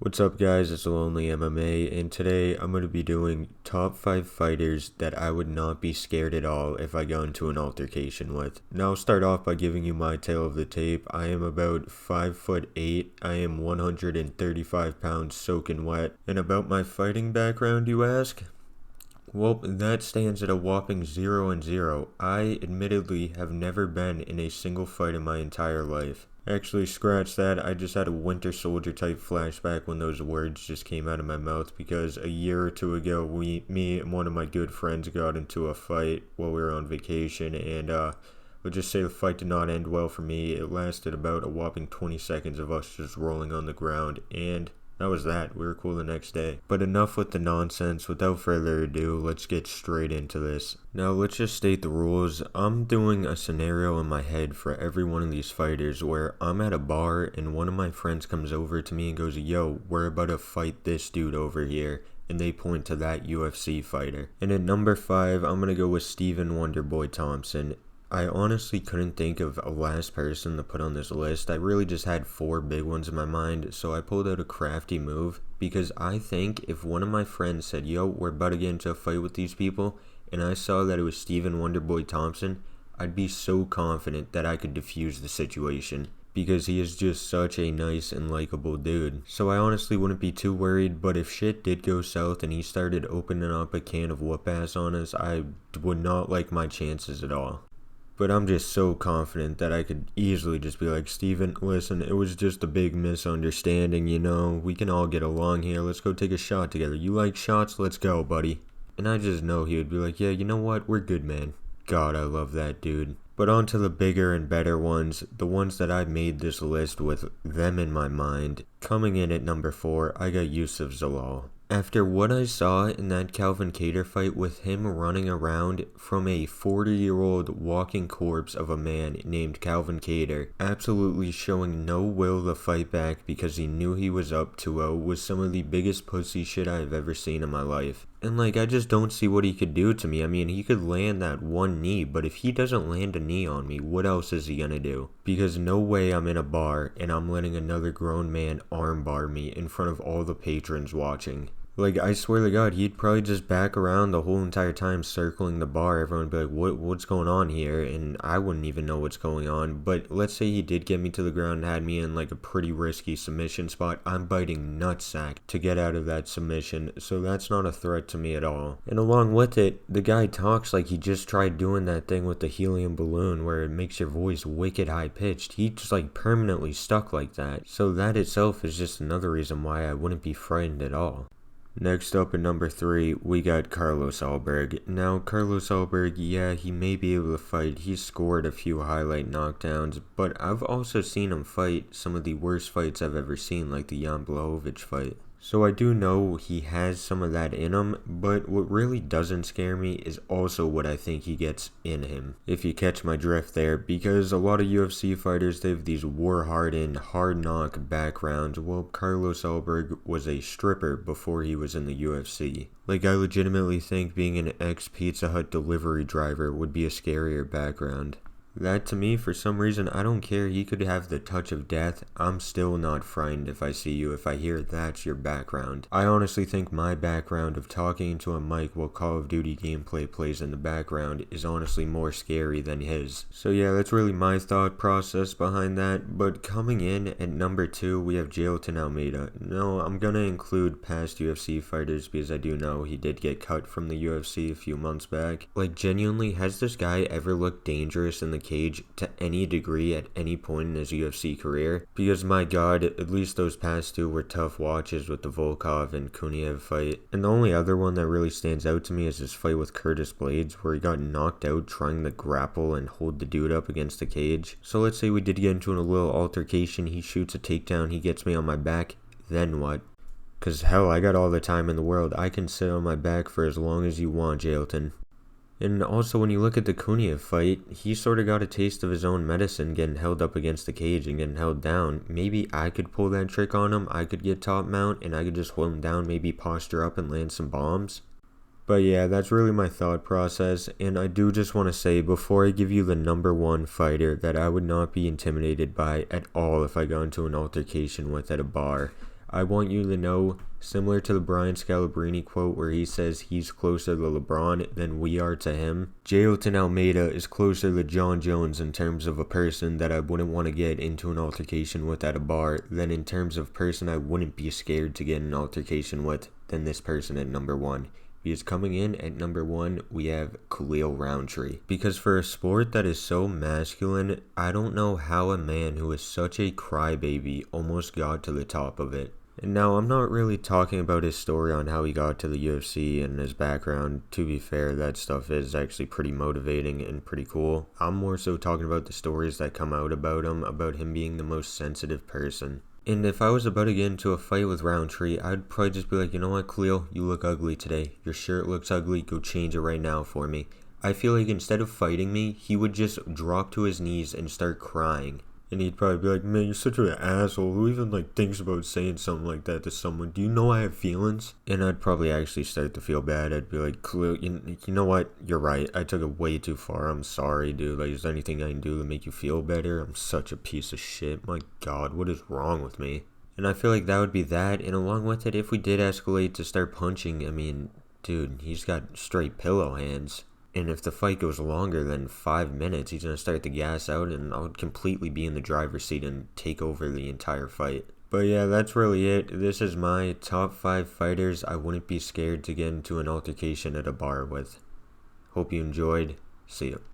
What's up guys, it's Lonely MMA, and today I'm going to be doing top 5 fighters that I would not be scared at all if I got into an altercation with. Now I'll start off by giving you my tale of the tape. I am about 5'8", I am 135 pounds soaking wet. And about my fighting background, you ask? Well, that stands at a whopping 0-0. I admittedly have never been in a single fight in my entire life. Actually, scratch that. I just had a Winter Soldier type flashback when those words just came out of my mouth because a year or two ago, me and one of my good friends got into a fight while we were on vacation, and let's just say the fight did not end well for me. It lasted about a whopping 20 seconds of us just rolling on the ground, and that was that. We were cool the next day. But enough with the nonsense. Without further ado, let's get straight into this. Now, let's just state the rules. I'm doing a scenario in my head for every one of these fighters where I'm at a bar and one of my friends comes over to me and goes, "Yo, we're about to fight this dude over here." And they point to that UFC fighter. And at number 5, I'm going to go with Stephen Wonderboy Thompson. I honestly couldn't think of a last person to put on this list. I really just had 4 big ones in my mind, so I pulled out a crafty move because I think if one of my friends said, "Yo, we're about to get into a fight with these people," and I saw that it was Stephen Wonderboy Thompson, I'd be so confident that I could defuse the situation because he is just such a nice and likable dude. So I honestly wouldn't be too worried, but if shit did go south and he started opening up a can of whoop ass on us, I would not like my chances at all. But I'm just so confident that I could easily just be like, "Steven, listen, it was just a big misunderstanding, we can all get along here, let's go take a shot together. You like shots? Let's go, buddy." And I just know he would be like, "Yeah, you know what, we're good, man." God, I love that dude. But on to the bigger and better ones, the ones that I made this list with them in my mind. Coming in at number 4, I got Yusuf Zalal. After what I saw in that Calvin Kattar fight with him running around from a 40-year-old walking corpse of a man named Calvin Kattar, absolutely showing no will to fight back because he knew he was up 2-0, was some of the biggest pussy shit I've ever seen in my life. And I just don't see what he could do to me. I mean, he could land that one knee, but if he doesn't land a knee on me, what else is he gonna do? Because no way I'm in a bar and I'm letting another grown man armbar me in front of all the patrons watching. I swear to God, he'd probably just back around the whole entire time circling the bar. Everyone would be like, what's going on here? And I wouldn't even know what's going on. But let's say he did get me to the ground and had me in a pretty risky submission spot. I'm biting nutsack to get out of that submission. So that's not a threat to me at all. And along with it, the guy talks like he just tried doing that thing with the helium balloon where it makes your voice wicked high pitched. He just permanently stuck like that. So that itself is just another reason why I wouldn't be frightened at all. Next up at number 3, we got Carlos Alberg. Now, Carlos Alberg, yeah, he may be able to fight. He's scored a few highlight knockdowns, but I've also seen him fight some of the worst fights I've ever seen, like the Jan Blachowicz fight. So I do know he has some of that in him, but what really doesn't scare me is also what I think he gets in him, if you catch my drift there, because a lot of UFC fighters, they have these war-hardened, hard-knock backgrounds. Well, Carlos Alberg was a stripper before he was in the UFC. I legitimately think being an ex-Pizza Hut delivery driver would be a scarier background. That to me, for some reason, I don't care. He could have the touch of death. I'm still not frightened if I see you, if I hear that's your background. I honestly think my background of talking into a mic while Call of Duty gameplay plays in the background is honestly more scary than his. So yeah, that's really my thought process behind that. But coming in at number 2, we have Jailton Almeida. No, I'm gonna include past UFC fighters because I do know he did get cut from the UFC a few months back. Genuinely, has this guy ever looked dangerous in the cage to any degree at any point in his UFC career? Because my god, at least those past 2 were tough watches with the Volkov and Kuniev fight. And the only other one that really stands out to me is his fight with Curtis Blades, where he got knocked out trying to grapple and hold the dude up against the cage. So let's say we did get into a little altercation, he shoots a takedown, he gets me on my back, then what? Cause hell, I got all the time in the world. I can sit on my back for as long as you want, Jailton. And also, when you look at the Kuniev fight, he sort of got a taste of his own medicine getting held up against the cage and getting held down. Maybe I could pull that trick on him. I could get top mount and I could just hold him down, maybe posture up and land some bombs. But yeah, that's really my thought process. And I do just want to say, before I give you the number 1 fighter that I would not be intimidated by at all if I got into an altercation with at a bar, I want you to know, similar to the Brian Scalabrine quote where he says he's closer to LeBron than we are to him, Jailton Almeida is closer to John Jones in terms of a person that I wouldn't want to get into an altercation with at a bar than in terms of person I wouldn't be scared to get in an altercation with than this person at number 1. Because coming in at number 1, we have Khalil Roundtree. Because for a sport that is so masculine, I don't know how a man who is such a crybaby almost got to the top of it. And now, I'm not really talking about his story on how he got to the UFC and his background. To be fair, that stuff is actually pretty motivating and pretty cool. I'm more so talking about the stories that come out about him being the most sensitive person. And if I was about to get into a fight with Roundtree, I'd probably just be like, you know what, Khalil, you look ugly today. Your shirt looks ugly, go change it right now for me. I feel like instead of fighting me, he would just drop to his knees and start crying. And he'd probably be like, man, you're such an asshole. Who even thinks about saying something like that to someone? Do you know I have feelings? And I'd probably actually start to feel bad. I'd be like, Khalil, you know what? You're right. I took it way too far. I'm sorry, dude. Is there anything I can do to make you feel better? I'm such a piece of shit. My God, what is wrong with me? And I feel like that would be that. And along with it, if we did escalate to start punching, I mean, dude, he's got straight pillow hands. And if the fight goes longer than 5 minutes, he's going to start to gas out, and I'll completely be in the driver's seat and take over the entire fight. But yeah, that's really it. This is my top 5 fighters I wouldn't be scared to get into an altercation at a bar with. Hope you enjoyed. See ya.